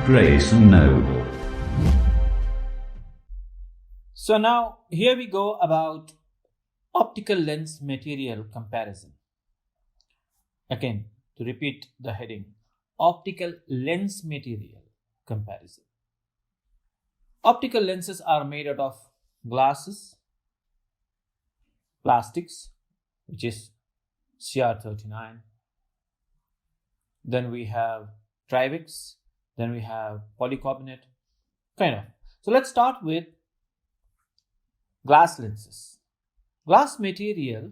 Grace and Noble. So now here we go about optical lens material comparison. Again, to repeat the heading, optical lens material comparison. Optical lenses are made out of glasses, plastics, which is CR39. Then we have Trivix. Then we have polycarbonate, kind of. So let's start with glass lenses. Glass material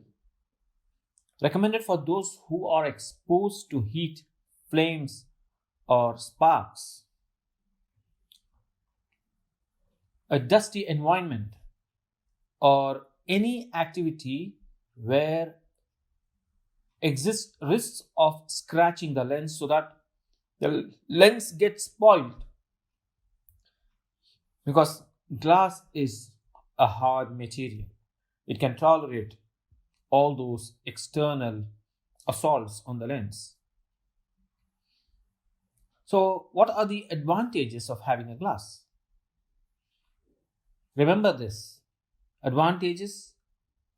recommended for those who are exposed to heat, flames, or sparks, a dusty environment, or any activity where exists risks of scratching the lens so that the lens gets spoiled, because glass is a hard material. It can tolerate all those external assaults on the lens. So, what are the advantages of having a glass? Remember this: advantages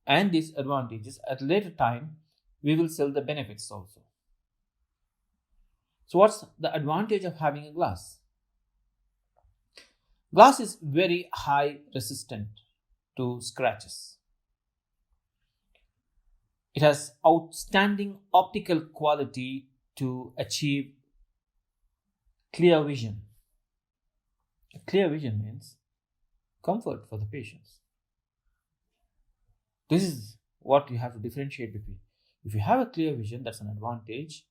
and disadvantages. At a later time, we will sell the benefits also. So, what's the advantage of having a glass? Glass is very high resistant to scratches. It has outstanding optical quality to achieve clear vision. Clear vision means comfort for the patients. This is what you have to differentiate between. If you have a clear vision, that's an advantage.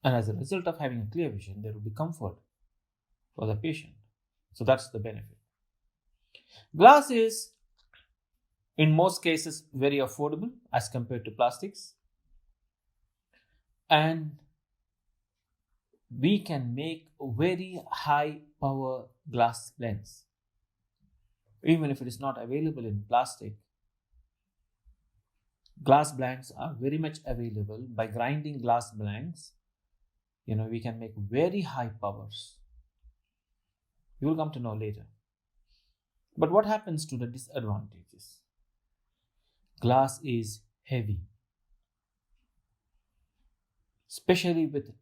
And as a result of having a clear vision, there will be comfort for the patient. So that's the benefit. Glass is, in most cases, very affordable as compared to plastics. And we can make a very high power glass lens. Even if it is not available in plastic, glass blanks are very much available. By grinding glass blanks, we can make very high powers. You will come to know later. But what happens to the disadvantages? Glass is heavy. Especially with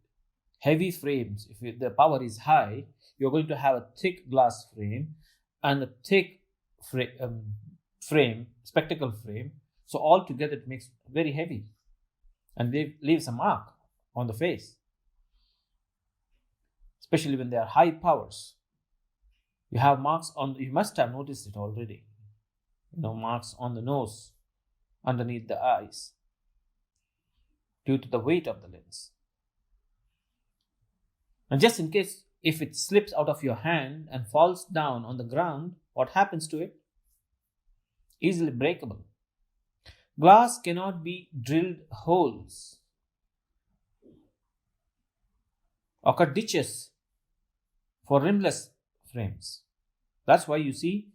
heavy frames, if the power is high, you're going to have a thick glass frame and a thick spectacle frame. So altogether it makes very heavy and leaves a mark on the face. Especially when they are high powers. You have marks you must have noticed it already. Marks on the nose, underneath the eyes, due to the weight of the lens. And just in case, if it slips out of your hand and falls down on the ground, what happens to it? Easily breakable. Glass cannot be drilled holes or cut ditches for rimless frames. That's why you see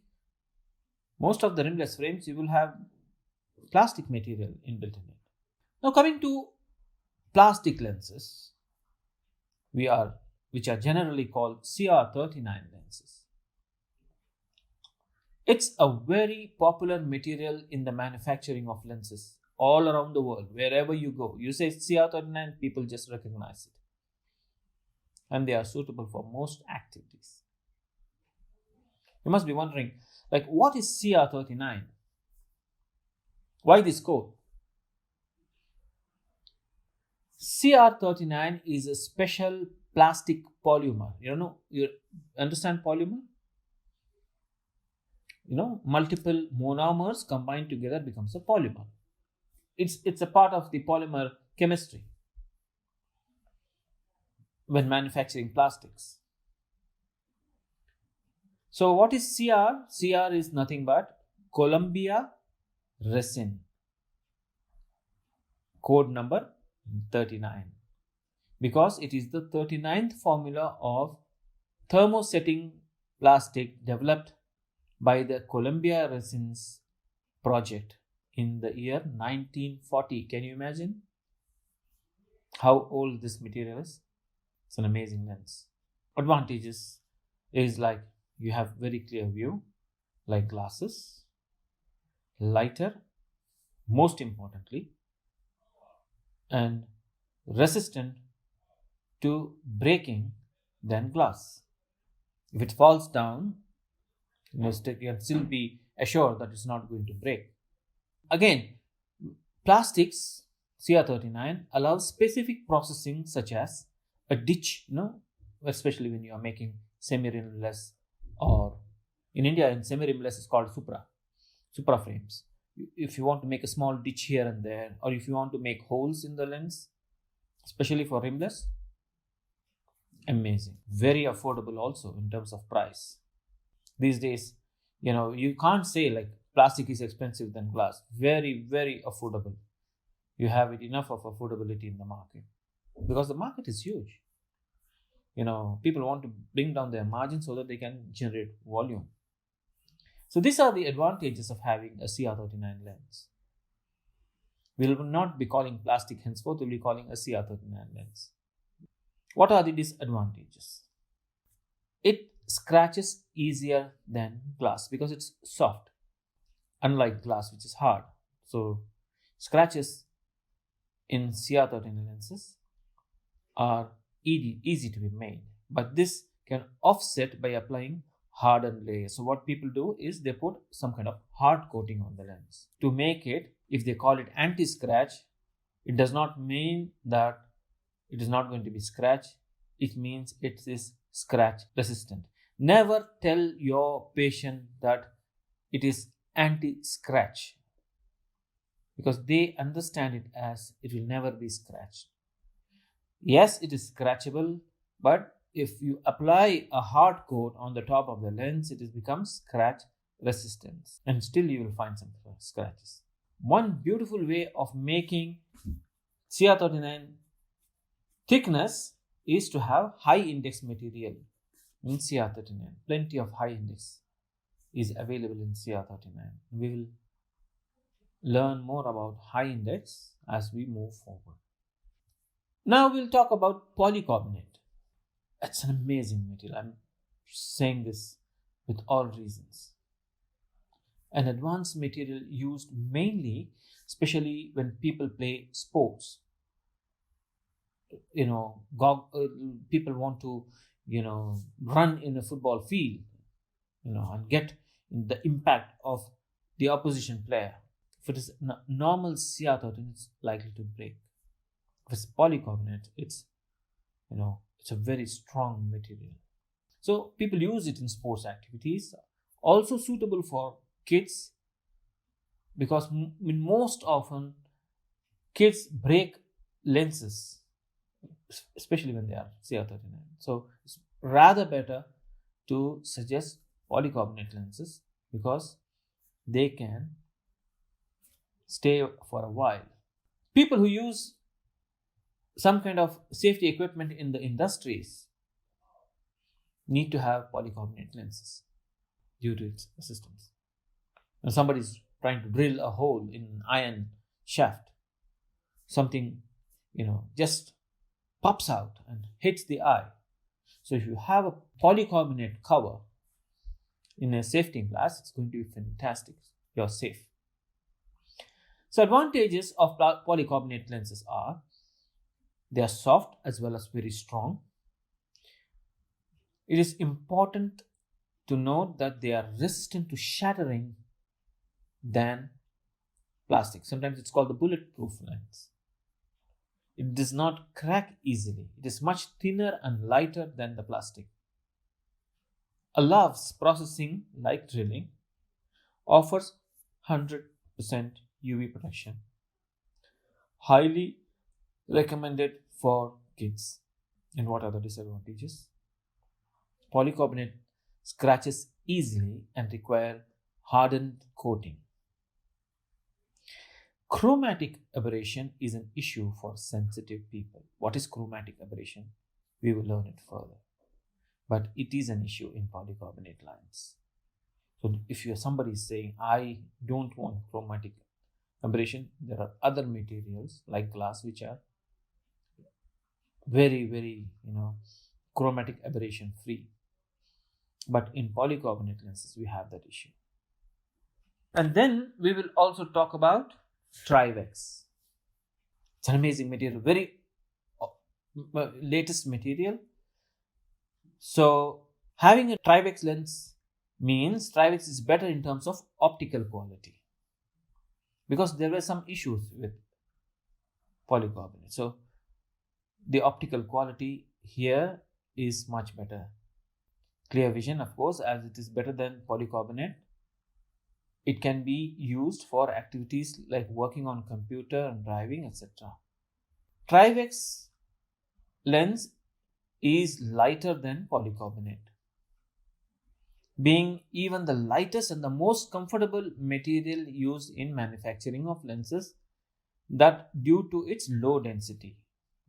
most of the rimless frames, you will have plastic material inbuilt in it. Now coming to plastic lenses, which are generally called CR39 lenses. It's a very popular material in the manufacturing of lenses all around the world. Wherever you go, you say CR39, people just recognize it. And they are suitable for most activities. You must be wondering, what is CR39? Why this code? CR39 is a special plastic polymer. You understand polymer? Multiple monomers combined together becomes a polymer. It's a part of the polymer chemistry when manufacturing plastics. So what is CR? CR is nothing but Columbia resin. Code number 39. Because it is the 39th formula of thermosetting plastic developed by the Columbia Resins project in the year 1940. Can you imagine how old this material is? It's an amazing lens. Advantages is like you have very clear view, like glasses, lighter, most importantly, and resistant to breaking than glass. If it falls down, you can still be assured that it's not going to break. Again, plastics CR39 allows specific processing such as a ditch, especially when you are making semi-rimless, or in India in semi-rimless is called supra frames. If you want to make a small ditch here and there, or if you want to make holes in the lens, especially for rimless, amazing. Very affordable also in terms of price. These days, you can't say like plastic is expensive than glass. Very, very affordable. You have it enough of affordability in the market because the market is huge. People want to bring down their margin so that they can generate volume. So these are the advantages of having a CR39 lens. We will not be calling plastic henceforth, we'll be calling a CR39 lens. What are the disadvantages? It scratches easier than glass because it's soft, unlike glass, which is hard. So scratches in CR39 lenses are easy to be made, but this can offset by applying hardened layers. So what people do is they put some kind of hard coating on the lens to make it, if they call it anti-scratch, it does not mean that it is not going to be scratch. It means it is scratch resistant. Never tell your patient that it is anti-scratch, because they understand it as it will never be scratched. Yes, it is scratchable, but if you apply a hard coat on the top of the lens, it becomes scratch resistant, and still you will find some scratches. One beautiful way of making CR39 thickness is to have high index material in CR39. Plenty of high index is available in CR39. We will learn more about high index as we move forward. Now we'll talk about polycarbonate. It's an amazing material. I'm saying this with all reasons. An advanced material used mainly, especially when people play sports. People want to, run in a football field, and get the impact of the opposition player. If it is normal CR13, it's likely to break. If it's polycarbonate, it's a very strong material. So people use it in sports activities. Also suitable for kids, because most often kids break lenses, especially when they are CR39. So it's rather better to suggest polycarbonate lenses because they can stay for a while. People who use some kind of safety equipment in the industries need to have polycarbonate lenses due to its resistance. When somebody is trying to drill a hole in an iron shaft, something just pops out and hits the eye. So if you have a polycarbonate cover in a safety glass, it's going to be fantastic. You're safe. So advantages of polycarbonate lenses are they are soft as well as very strong. It is important to note that they are resistant to shattering than plastic. Sometimes it's called the bulletproof lens. It does not crack easily. It is much thinner and lighter than the plastic. Allows processing like drilling. Offers 100% UV protection. Highly recommended for kids. And what are the disadvantages? Polycarbonate scratches easily and require hardened coating. Chromatic aberration is an issue for sensitive people. What is chromatic aberration? We will learn it further. But it is an issue in polycarbonate lines. So if somebody is saying, I don't want chromatic aberration, there are other materials like glass which are very, very, chromatic aberration free. But in polycarbonate lenses, we have that issue. And then we will also talk about Trivex. It's an amazing material, very latest material. So having a Trivex lens means Trivex is better in terms of optical quality, because there were some issues with polycarbonate. So the optical quality here is much better. Clear vision, of course, as it is better than polycarbonate. It can be used for activities like working on computer and driving, etc. Trivex lens is lighter than polycarbonate, being even the lightest and the most comfortable material used in manufacturing of lenses, that due to its low density.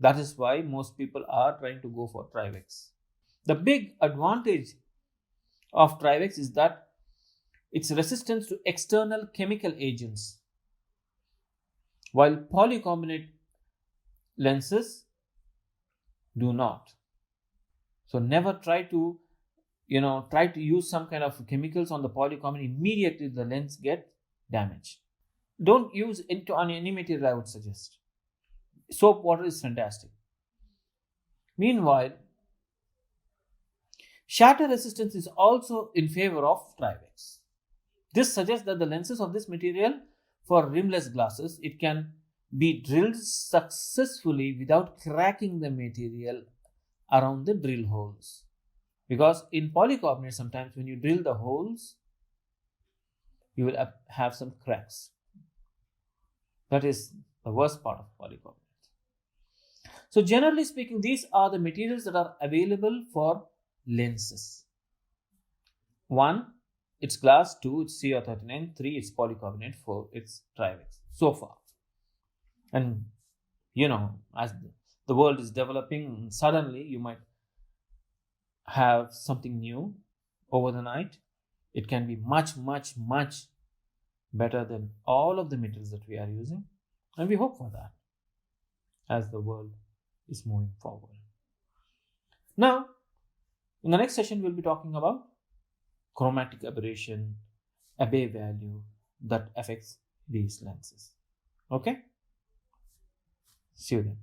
That is why most people are trying to go for Trivex. The big advantage of Trivex is that its resistance to external chemical agents, while polycarbonate lenses do not. So never try to use some kind of chemicals on the polycarbonate. Immediately the lens gets damaged. Don't use it on any material, I would suggest. Soap water is fantastic. Meanwhile, shatter resistance is also in favor of Trivex. This suggests that the lenses of this material for rimless glasses, it can be drilled successfully without cracking the material around the drill holes. Because in polycarbonate, sometimes when you drill the holes, you will have some cracks. That is the worst part of polycarbonate. So generally speaking, these are the materials that are available for lenses. 1, it's glass. 2, it's CR39. 3, it's polycarbonate. 4, it's Trivex. So far. And as the world is developing, suddenly you might have something new over the night. It can be much, much, much better than all of the materials that we are using. And we hope for that as the world is moving forward. Now, in the next session, we'll be talking about chromatic aberration, Abbe value that affects these lenses. Okay? See you then.